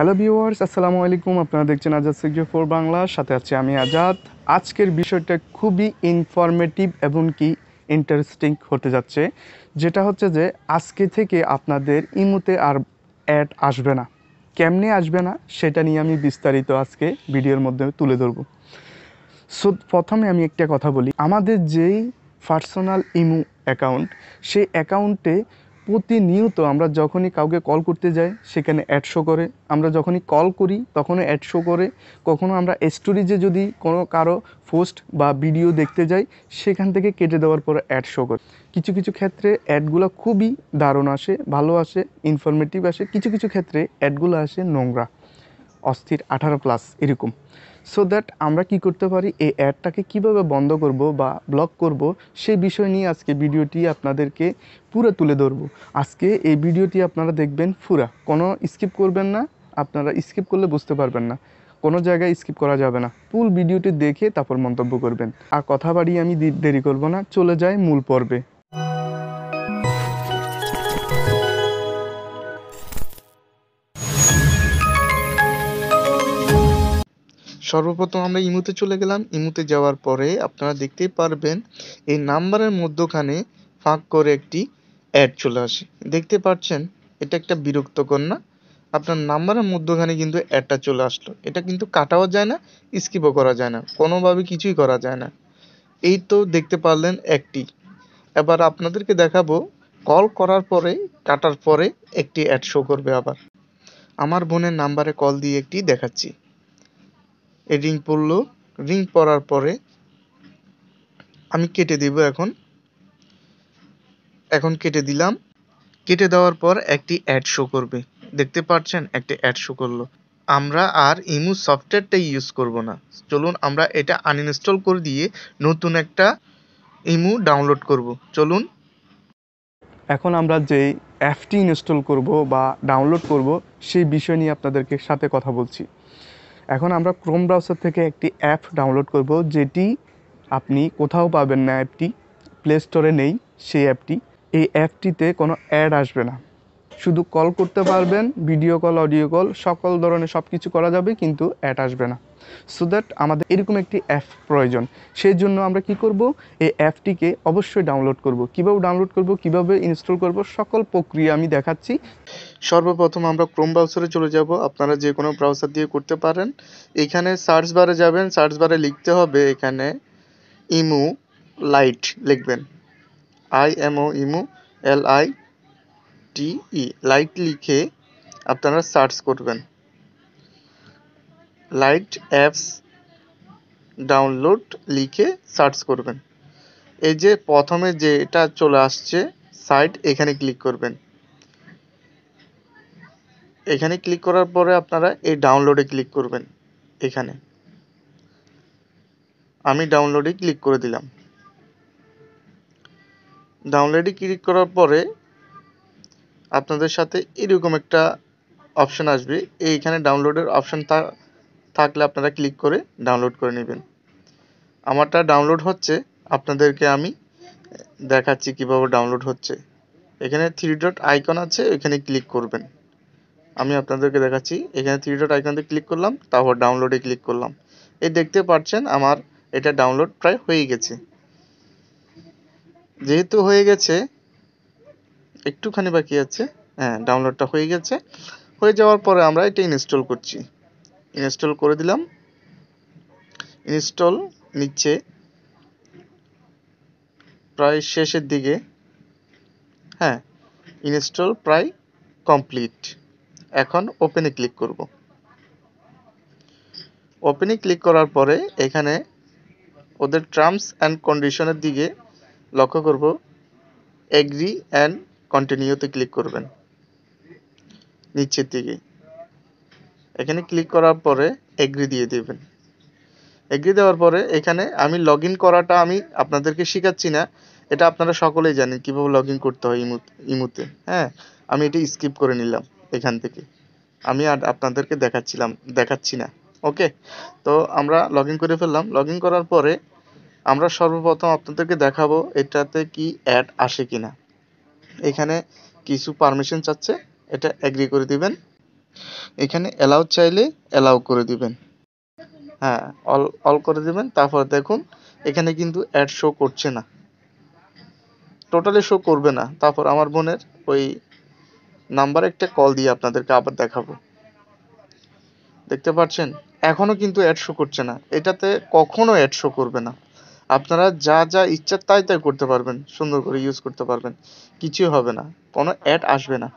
Hello viewers, আসসালামু আলাইকুম। আপনারা দেখছেন আজাদ সিক্সটি ফোর বাংলা, সাথে আছি আমি আজাদ। আজকের বিষয়টা খুবই ইনফরমেটিভ এবং কি ইন্টারেস্টিং হতে যাচ্ছে, যেটা হচ্ছে যে আজকে থেকে আপনাদের ইমোতে আর অ্যাড আসবে না। কেমনে আসবে না সেটা নিয়ে আমি বিস্তারিত আজকে ভিডিওর মধ্যে তুলে ধরবো। সো প্রথমে আমি একটা কথা বলি, আমাদের যেই পার্সোনাল ইমো অ্যাকাউন্ট, সেই অ্যাকাউন্টে প্রতিনিয়ত আমরা যখনই কাউকে কল করতে যাই সেখানে অ্যাড শো করে, আমরা যখনই কল করি তখনও অ্যাড শো করে, কখনও আমরা স্টোরিজে যদি কোনো কারো পোস্ট বা ভিডিও দেখতে যাই সেখান থেকে কেটে দেওয়ার পরে অ্যাড শো করে। কিছু কিছু ক্ষেত্রে অ্যাডগুলো খুবই দারুণ আসে, ভালো আসে, ইনফরমেটিভ আসে। কিছু কিছু ক্ষেত্রে অ্যাডগুলো আসে নোংরা, অস্থির, 18+ এরকম। সো দ্যাট আমরা কি করতে পারি, এই অ্যাডটাকে কিভাবে বন্ধ করব বা ব্লক করব, সেই বিষয় নিয়ে আজকে ভিডিওটি আপনাদেরকে পুরো তুলে ধরবো। আজকে এই ভিডিওটি আপনারা দেখবেন পুরা, কোনো স্কিপ করবেন না। আপনারা স্কিপ করলে বুঝতে পারবেন না, কোনো জায়গায় স্কিপ করা যাবে না। ফুল ভিডিওটি দেখে তারপর মন্তব্য করবেন। আর কথা বাড়িয়ে আমি দেরি করব না, চলে যাই মূল পর্বে। সর্বপ্রথম আমরা ইমোতে চলে গেলাম। ইমোতে যাওয়ার পরে আপনারা দেখতেই পারবেন এই নাম্বারের মধ্যখানে ফাঁক করে একটি অ্যাড চলে আসে। দেখতে পাচ্ছেন, এটা একটা বিরক্তকর না? আপনার নাম্বারের মধ্যখানে কিন্তু অ্যাডটা চলে আসলো। এটা কিন্তু কাটাও যায় না, স্কিপও করা যায় না, কোনোভাবে কিছুই করা যায় না। এই তো দেখতে পারলেন একটি। এবার আপনাদেরকে দেখাবো কল করার পরে, কাটার পরে একটি অ্যাড শো করবে আবার। আমার বোনের নাম্বারে কল দিয়ে একটি দেখাচ্ছি। রিং পড়লো, রিং পড়ার পরে আমি কেটে দেব। এখন কেটে দিলাম। কেটে দেওয়ার পর একটি অ্যাড শো করবে। দেখতে পাচ্ছেন, একটা অ্যাড শো করলো। আমরা আর ইমো সফটওয়্যারটা ইউজ করব না। চলুন আমরা এটা আনইনস্টল করে দিয়ে নতুন একটা ইমো ডাউনলোড করব। চলুন। এখন আমরা যেই অ্যাপটি ইনস্টল করব বা ডাউনলোড করব সেই বিষয় নিয়ে আপনাদেরকে সাথে কথা বলছি। এখন আমরা ক্রোম ব্রাউজার থেকে একটি অ্যাপ ডাউনলোড করব, যেটি আপনি কোথাও পাবেন না। অ্যাপটি প্লে স্টোরে নেই। সেই অ্যাপটি, এই অ্যাপটিতে কোনো অ্যাড আসবে না, শুধু কল করতে পারবেন, ভিডিও কল, অডিও কল, সকল ধরনের সব কিছু করা যাবে, কিন্তু অ্যাড আসবে না। সো দ্যাট আমাদের এরকম একটি অ্যাপ প্রয়োজন। সেই জন্য আমরা কি করব, এই অ্যাপটিকে অবশ্যই ডাউনলোড করব। কিভাবে ডাউনলোড করব, কিভাবে ইনস্টল করব, সকল প্রক্রিয়া আমি দেখাচ্ছি। সর্বপ্রথম আমরা ক্রোম ব্রাউজারে চলে যাব। আপনারা যে কোনো ব্রাউজার দিয়ে করতে পারেন। এখানে সার্চ বারে যাবেন, সার্চ বারে লিখতে হবে এখানে ইমো লাইট লিখবেন। IMO ইমো LITE লাইট লিখে আপনারা সার্চ করবেন। লাইট অ্যাপস ডাউনলোড লিখে সার্চ করবেন। এই যে প্রথমে যে এটা চলে আসছে সাইট, এখানে ক্লিক করবেন। এখানে ক্লিক করার পরে আপনারা এই ডাউনলোডে ক্লিক করবেন। এখানে আমি ডাউনলোডে ক্লিক করে দিলাম। ডাউনলোডে ক্লিক করার পরে আপনাদের সাথে এরকম একটা অপশন আসবে। এইখানে ডাউনলোডের অপশন থাকলে আপনারা ক্লিক করে ডাউনলোড করে নেবেন। আমারটা ডাউনলোড হচ্ছে, আপনাদেরকে আমি দেখাচ্ছি কিভাবে ডাউনলোড হচ্ছে। এখানে 3 ডট আইকন আছে, এখানে ক্লিক করবেন। আমি আপনাদেরকে দেখাচ্ছি। এখানে 3 ডট আইকনে ক্লিক করলাম, তারপর ডাউনলোডে ক্লিক করলাম। এই দেখতে পাচ্ছেন আমার এটা ডাউনলোড প্রায় হয়ে গেছে। যেহেতু হয়ে গেছে, একটুখানি বাকি আছে। হ্যাঁ, ডাউনলোডটা হয়ে গেছে। হয়ে যাওয়ার পরে আমরা এটা ইনস্টল করছি। ইনস্টল করে দিলাম। ইনস্টল নিচ্ছে, প্রায় শেষের দিকে। হ্যাঁ, ইনস্টল প্রায় কমপ্লিট। এখন ওপেনে ক্লিক করব। ওপেনে ক্লিক করার পরে এখানে ওদের টার্মস অ্যান্ড কন্ডিশনের দিকে লক্ষ্য করব। এগ্রি অ্যান্ড কন্টিনিউতে ক্লিক করবেন নিচের দিকে। এখানে ক্লিক করার পরে এগ্রি দিয়ে দেবেন। এগ্রি দেওয়ার পরে এখানে আমি লগ ইন করাটা আমি আপনাদেরকে শেখাচ্ছি না, এটা আপনারা সকলেই জানেন কীভাবে লগ ইন করতে হয় ইমোতে। হ্যাঁ, আমি এটা স্কিপ করে নিলাম এখান থেকে। আমি আর আপনাদেরকে দেখাচ্ছি না। ওকে, তো আমরা লগ ইন করে ফেললাম। লগ ইন করার পরে আমরা সর্বপ্রথম আপনাদেরকে দেখাবো এটাতে কি অ্যাড আসে কিনা। এখানে কিছু পারমিশন চাচ্ছে, এটা এগ্রি করে দিবেন। এখানে অ্যালাউ চাইলে অ্যালাউ করে দিবেন, হ্যাঁ অল অল করে দিবেন। তারপর দেখুন এখানে কিন্তু অ্যাড শো করছে না, টোটালি শো করবে না। তারপর আমার বোনের ওই নাম্বারে একটা কল দিয়ে আপনাদেরকে আবার দেখাবো। দেখতে পাচ্ছেন এখনো কিন্তু অ্যাড শো করছে না, এটাতে কখনো অ্যাড শো করবে না। আপনারা যা যা ইচ্ছা তাই তাই করতে পারবেন, সুন্দর করে ইউজ করতে পারবেন, কিছুই হবে না, কোনো অ্যাড আসবে না।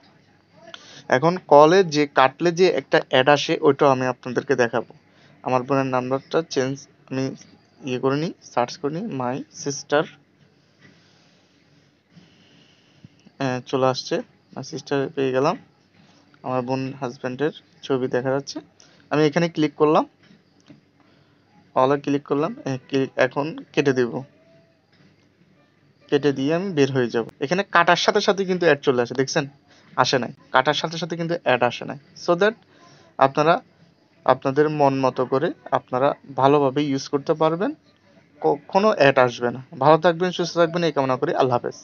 এখন কলে যে কাটলে যে একটা অ্যাড আসে ওইটাও আমি আপনাদেরকে দেখাবো। আমার বোনের নাম্বারটা চেঞ্জ আমি ইয়ে করে নিই, সার্চ করে নিই, মাই সিস্টার, চলে আসছে, মাই সিস্টার পেয়ে গেলাম। আমার বোন হাজব্যান্ডের ছবি দেখা যাচ্ছে। আমি এখানে ক্লিক করলাম, অলে ক্লিক করলাম, এখন কেটে দেব, কেটে দিয়ে আমি বের হয়ে যাব। এখানে কাটার সাথে সাথে কিন্তু অ্যাড চলে আসে, দেখছেন আসে নাই, কাটার সাথে সাথে কিন্তু অ্যাড আসে নাই। সো দ্যাট আপনারা আপনাদের মন মতো করে আপনারা ভালোভাবে ইউজ করতে পারবেন, কখনো অ্যাড আসবে না। ভালো থাকবেন, সুস্থ থাকবেন এই কামনা করি। আল্লাহ হাফেজ।